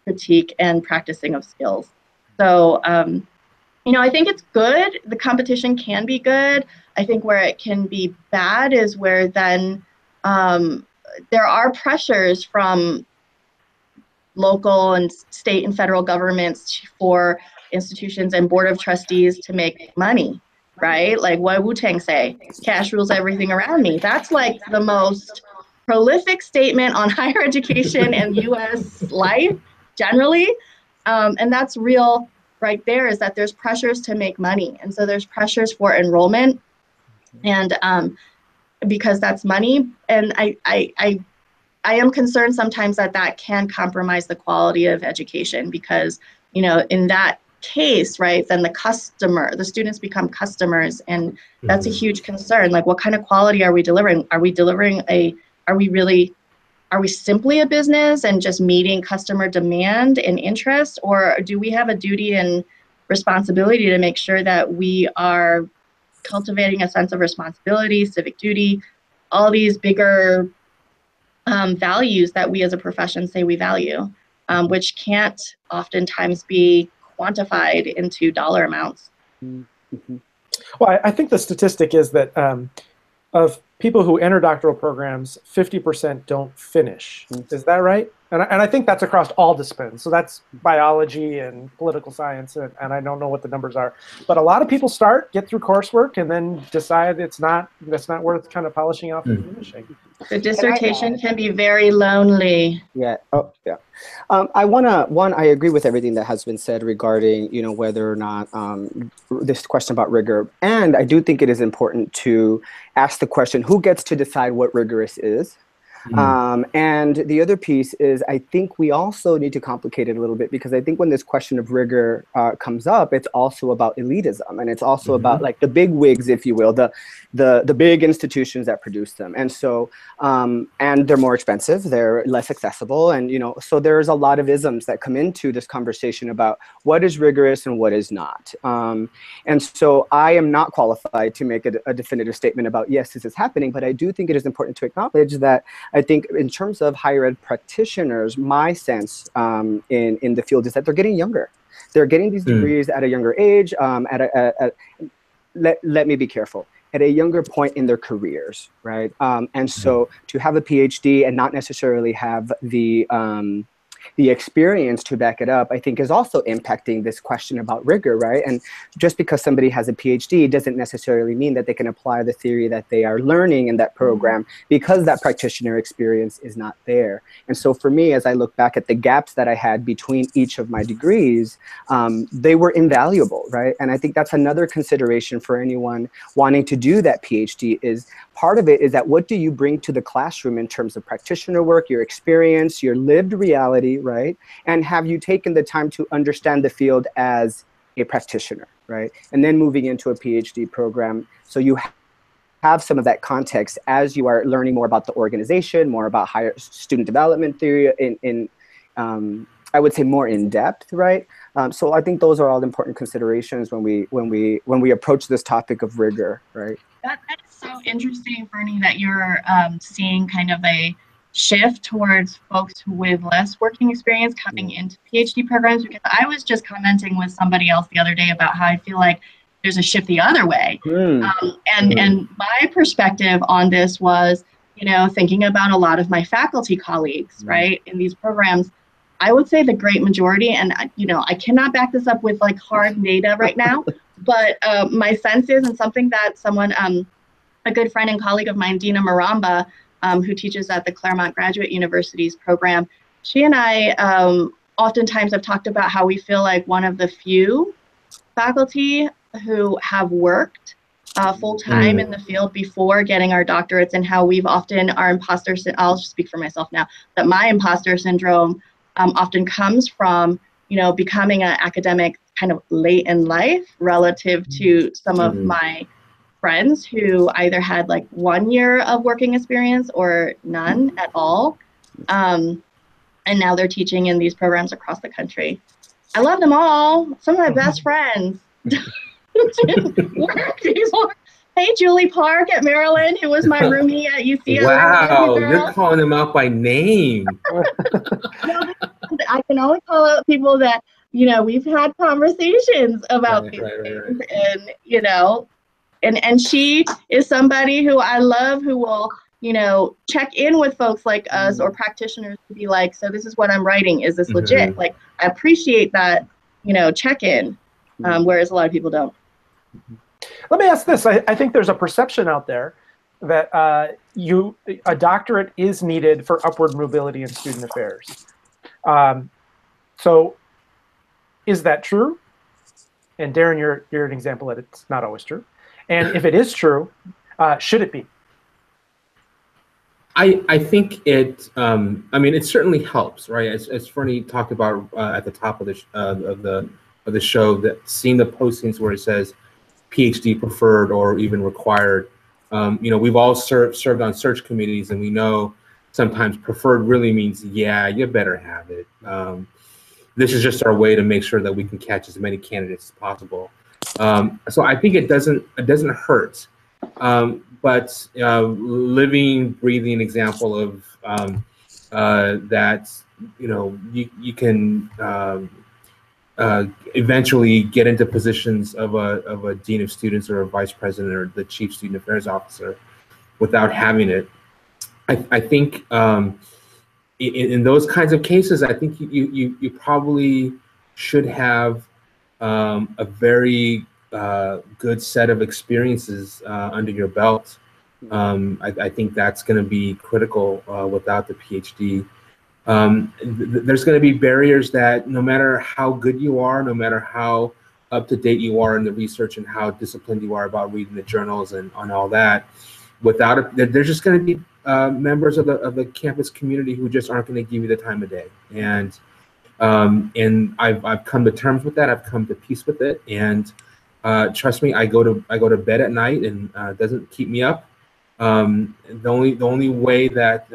critique and practicing of skills. So, I think it's good. The competition can be good. I think where it can be bad is where then there are pressures from local and state and federal governments for institutions and board of trustees to make money, right? Like what Wu-Tang say, cash rules everything around me. That's like the most prolific statement on higher education and US life generally. And that's real right there, is that there's pressures to make money. And so there's pressures for enrollment, and because that's money. And I am concerned sometimes that can compromise the quality of education, because, in that case, right, then the students become customers, and that's a huge concern. Like, what kind of quality are we delivering? Are we simply a business and just meeting customer demand and interest, or do we have a duty and responsibility to make sure that we are cultivating a sense of responsibility, civic duty, all these bigger values that we as a profession say we value, which can't oftentimes be quantified into dollar amounts. Mm-hmm. Well, I think the statistic is that of people who enter doctoral programs, 50% don't finish. Is that right? And I think that's across all disciplines. So that's biology and political science, and I don't know what the numbers are. But a lot of people start, get through coursework, and then decide that's not worth kind of polishing off and finishing. The dissertation can be very lonely. Yeah. Oh, yeah. I agree with everything that has been said regarding, whether or not this question about rigor. And I do think it is important to ask the question, who gets to decide what rigorous is? And the other piece is, I think we also need to complicate it a little bit, because I think when this question of rigor comes up, it's also about elitism, and it's also about like the big wigs, if you will, the big institutions that produce them. And so, and they're more expensive, they're less accessible, and so there's a lot of isms that come into this conversation about what is rigorous and what is not. And so I am not qualified to make a definitive statement about, yes, this is happening, but I do think it is important to acknowledge that I think in terms of higher ed practitioners, my sense in the field is that they're getting younger. They're getting these degrees at a younger age, let me be careful, at a younger point in their careers, right? And so to have a PhD and not necessarily have the experience to back it up, I think is also impacting this question about rigor, right? And just because somebody has a PhD doesn't necessarily mean that they can apply the theory that they are learning in that program, because that practitioner experience is not there. And so for me, as I look back at the gaps that I had between each of my degrees, they were invaluable, right? And I think that's another consideration for anyone wanting to do that PhD is, part of it is that what do you bring to the classroom in terms of practitioner work, your experience, your lived reality, right? And have you taken the time to understand the field as a practitioner, right? And then moving into a PhD program, so you have some of that context as you are learning more about the organization, more about higher student development theory in I would say more in depth, right? So I think those are all important considerations when we approach this topic of rigor, right? That is so interesting, Fernie, that you're seeing kind of a shift towards folks with less working experience coming into PhD programs, because I was just commenting with somebody else the other day about how I feel like there's a shift the other way. And my perspective on this was, thinking about a lot of my faculty colleagues, right, in these programs. I would say the great majority, and I cannot back this up with like hard data right now, but my sense is, and something that someone, a good friend and colleague of mine, Dina Maramba, who teaches at the Claremont Graduate University's program, she and I oftentimes have talked about how we feel like one of the few faculty who have worked full-time in the field before getting our doctorates, and how we've often, I'll just speak for myself now, that my imposter syndrome often comes from, becoming an academic kind of late in life relative to some of my friends who either had like 1 year of working experience or none at all. And now they're teaching in these programs across the country. I love them all. Some of my best friends. Hey, Julie Park at Maryland, who was my roomie at UCLA. Wow, you're calling them out by name. I can only call out people that, we've had conversations about these things. And she is somebody who I love, who will, check in with folks like us or practitioners to be like, so this is what I'm writing. Is this legit? Like, I appreciate that, check-in, whereas a lot of people don't. Let me ask this. I think there's a perception out there that a doctorate is needed for upward mobility in student affairs. So is that true? And Darren, you're an example that it's not always true. And if it is true, should it be? I think it. It certainly helps, right? As Fernie talked about at the top of the show, that seeing the postings where it says PhD preferred or even required. We've all served on search committees, and we know sometimes preferred really means, yeah, you better have it. This is just our way to make sure that we can catch as many candidates as possible. So I think it doesn't hurt. But but living, breathing example of that, you know, you can eventually get into positions of a dean of students or a vice president or the chief student affairs officer without having it. I think in those kinds of cases, I think you probably should have a very good set of experiences under your belt. I think that's going to be critical without the PhD. There's going to be barriers that no matter how good you are, no matter how up to date you are in the research and how disciplined you are about reading the journals and on all that, without it, there's just going to be members of the campus community who just aren't going to give you the time of day. And I've come to terms with that. I've come to peace with it. And trust me, I go to bed at night and it doesn't keep me up. The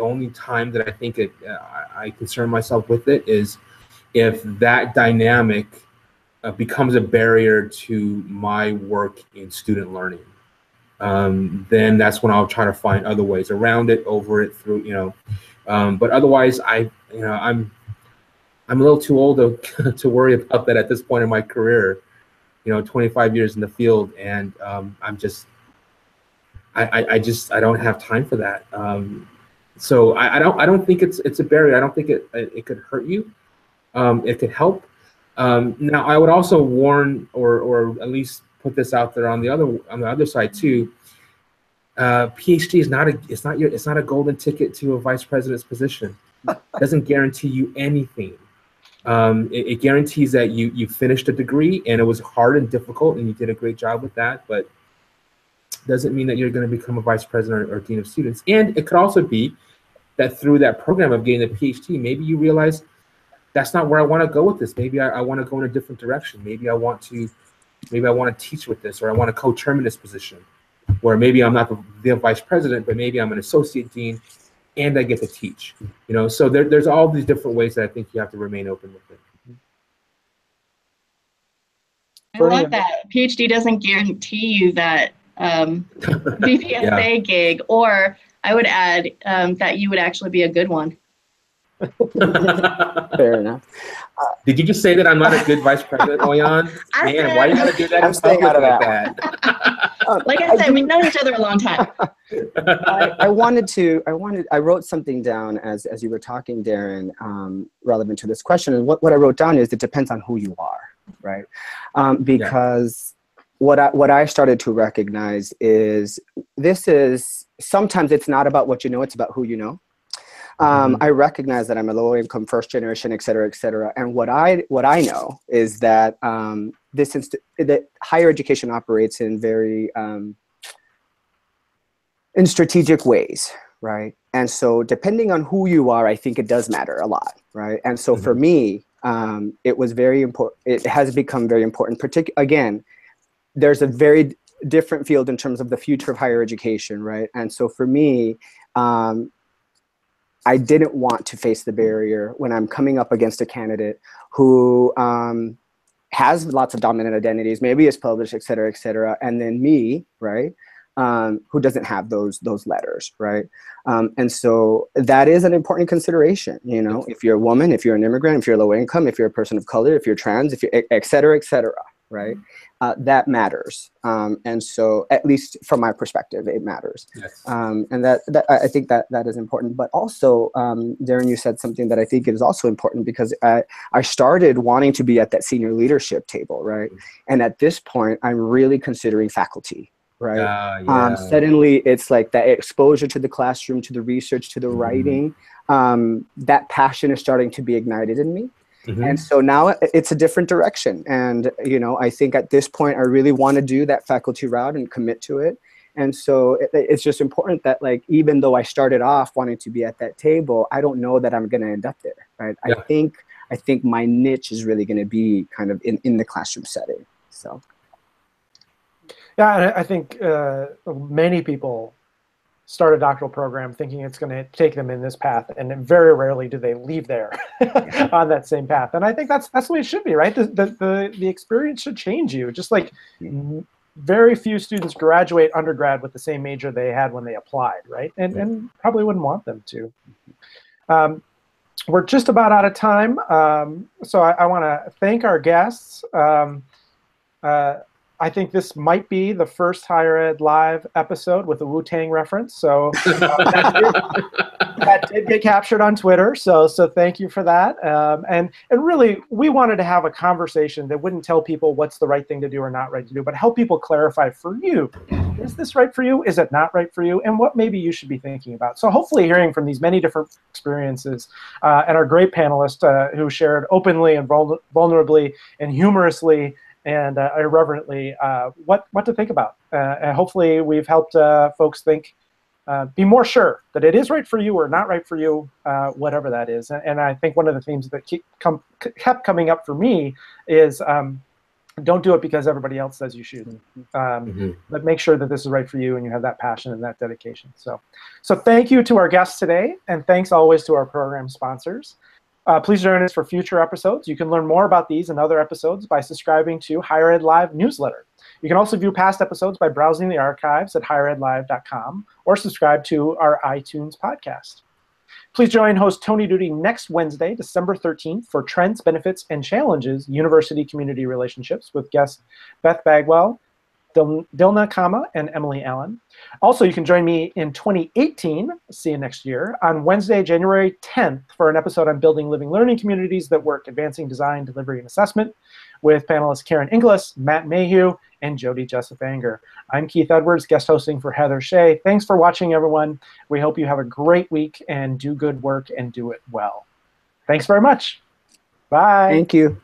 only time that I think I concern myself with it is if that dynamic becomes a barrier to my work in student learning. Then that's when I'll try to find other ways around it, over it, through, you know. But otherwise, I'm a little too old to worry about that at this point in my career. You know, 25 years in the field, and I don't have time for that. So I don't think it's a barrier. I don't think it could hurt you. It could help. Now I would also warn, or at least put this out there on the other side too. PhD is not a golden ticket to a vice president's position. It doesn't guarantee you anything. It guarantees that you finished a degree and it was hard and difficult and you did a great job with that, but doesn't mean that you're going to become a vice president or dean of students. And it could also be that through that program of getting a PhD, maybe you realize that's not where I want to go with this. Maybe I want to go in a different direction. Maybe I want to teach with this, or I want to co-term in this position, where maybe I'm not the vice president, but maybe I'm an associate dean and I get to teach. You know, so there's all these different ways that I think you have to remain open with it. I love that. PhD doesn't guarantee you that VPSA gig, or I would add that you would actually be a good one. Fair enough. Did you just say that I'm not a good vice president, OiYan? Man, why you gotta do that? I'm staying out of that. Like I said, we've known each other a long time. I wrote something down as you were talking, Darren, relevant to this question. And what I wrote down is it depends on who you are, right? Because what I started to recognize is sometimes it's not about what you know, it's about who you know. I recognize that I'm a low income, first generation, et cetera, et cetera. And what I know is that that higher education operates in very in strategic ways, right? And so depending on who you are, I think it does matter a lot, right? And so for me, it was very important. It has become very important. Again, there's a very different field in terms of the future of higher education, right? And so for me, I didn't want to face the barrier when I'm coming up against a candidate who has lots of dominant identities, maybe is published, et cetera, and then me, right, who doesn't have those letters, right? And so that is an important consideration, you know, if you're a woman, if you're an immigrant, if you're low income, if you're a person of color, if you're trans, if you're et cetera, right? That matters. And so at least from my perspective, it matters. Yes. And that I think that is important. But also, Darren, you said something that I think is also important, because I started wanting to be at that senior leadership table, right? And at this point, I'm really considering faculty, right? Suddenly, it's like that exposure to the classroom, to the research, to the writing, that passion is starting to be ignited in me. And so now it's a different direction. And, you know, I think at this point, I really want to do that faculty route and commit to it. And so it's just important that, like, even though I started off wanting to be at that table, I don't know that I'm going to end up there, right? Yeah. I think my niche is really going to be kind of in the classroom setting, so. Yeah, and I think many people start a doctoral program thinking it's going to take them in this path, and very rarely do they leave there on that same path. And I think that's the way it should be, right? The experience should change you. Just like very few students graduate undergrad with the same major they had when they applied, right? And probably wouldn't want them to. We're just about out of time, so I want to thank our guests. I think this might be the first Higher Ed Live episode with a Wu-Tang reference, so that did get captured on Twitter, so thank you for that. And really, we wanted to have a conversation that wouldn't tell people what's the right thing to do or not right to do, but help people clarify for you, is this right for you, is it not right for you, and what maybe you should be thinking about. So hopefully hearing from these many different experiences and our great panelists who shared openly and vulnerably and humorously and irreverently what to think about. And hopefully we've helped folks think, be more sure that it is right for you or not right for you, whatever that is. And I think one of the themes that kept coming up for me is don't do it because everybody else says you should. But make sure that this is right for you and you have that passion and that dedication. So thank you to our guests today, and thanks always to our program sponsors. Please join us for future episodes. You can learn more about these and other episodes by subscribing to Higher Ed Live newsletter. You can also view past episodes by browsing the archives at higheredlive.com or subscribe to our iTunes podcast. Please join host Tony Duty next Wednesday, December 13th, for Trends, Benefits, and Challenges, University-Community Relationships with guests Beth Bagwell, Dilna Kama, and Emily Allen. Also, you can join me in 2018, see you next year, on Wednesday, January 10th, for an episode on building living learning communities that work, advancing design, delivery, and assessment, with panelists Karen Inglis, Matt Mayhew, and Jody Jessup Anger. I'm Keith Edwards, guest hosting for Heather Shea. Thanks for watching, everyone. We hope you have a great week and do good work and do it well. Thanks very much. Bye. Thank you.